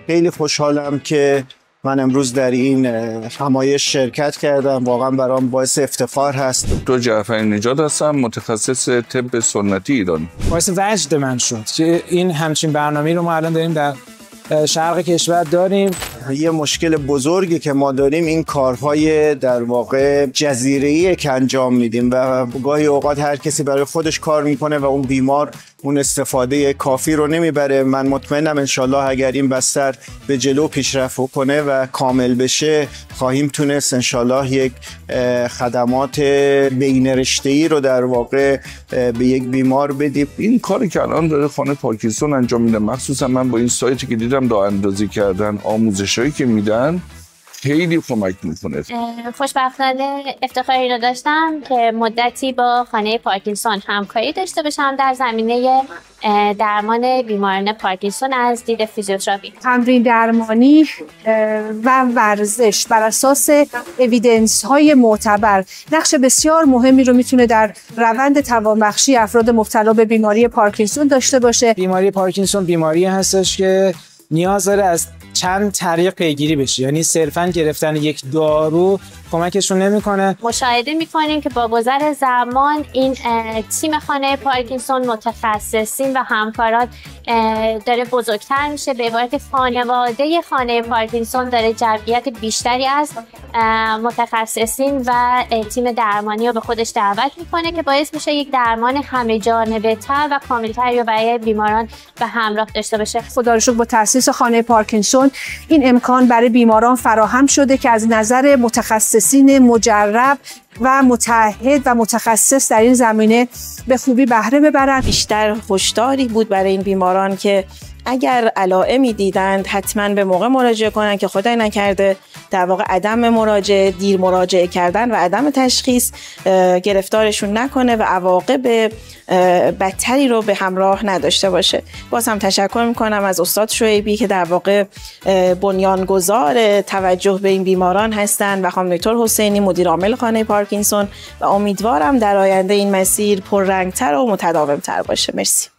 خیلی خوشحالم که من امروز در این همایش شرکت کردم. واقعا برام باعث افتخار هست. دکتر جعفری نژاد هستم، متخصص طب سنتی ایرانی. باعث وجد من شد که این همچین برنامه‌ای رو ما الان داریم در شرق کشور داریم. یه مشکل بزرگی که ما داریم این کارهای در واقع جزیره‌ای که انجام میدیم و گاهی اوقات هر کسی برای خودش کار میکنه و اون بیمار اون استفاده کافی رو نمیبره. من مطمئنم انشالله اگر این بستر به جلو پیشرفت کنه و کامل بشه خواهیم تونست انشالله یک خدمات بین رشته‌ای رو در واقع به یک بیمار بدیم. این کاری که الان داره خانه پارکینسون انجام میده، مخصوصا من با این سایتی که دیدم راه اندازی کردن، آموزشایی که میدن خیلی کمک میکنه. خوشبختانه افتخاری رو داشتم که مدتی با خانه پارکینسون همکاری داشته باشم در زمینه درمان بیماران پارکینسون از دید فیزیوتراپی. تمرین درمانی و ورزش بر اساس اوییدنس های معتبر نقش بسیار مهمی رو میتونه در روند توانبخشی افراد مبتلا به بیماری پارکینسون داشته باشه. بیماری پارکینسون بیماری هستش که نیاز داره از چند طریق پیگیری بشه، یعنی صرفاً گرفتن یک دارو کمکشون نمیکنه. مشاهده میکنیم که با گذر زمان این تیم خانه پارکینسون، متخصصین و همکاران داره بزرگتر میشه. به عبارت خانواده خانه پارکینسون داره جمعیت بیشتری از متخصصین و تیم درمانی رو به خودش دعوت میکنه که باعث میشه یک درمان همه جانبه تر و کاملتری رو برای بیماران به همراه داشته باشه. خدا رو شکر با تأسیس خانه پارکینسون این امکان برای بیماران فراهم شده که از نظر متخصصین مجرب و متعهد و متخصص در این زمینه به خوبی بهره ببرند. بیشتر هشداری بود برای این بیماران که اگر علائمی دیدند حتما به موقع مراجعه کنند که خدای نکرده در واقع عدم مراجعه، دیر مراجعه کردن و عدم تشخیص گرفتارشون نکنه و عواقب بدتری رو به همراه نداشته باشه. باز هم تشکر میکنم از استاد شعیبی که در واقع بنیانگذار توجه به این بیماران هستند و خانم دکتر حسینی مدیر عامل خانه پارکینسون و امیدوارم در آینده این مسیر پررنگتر و متداومتر باشه. مرسی.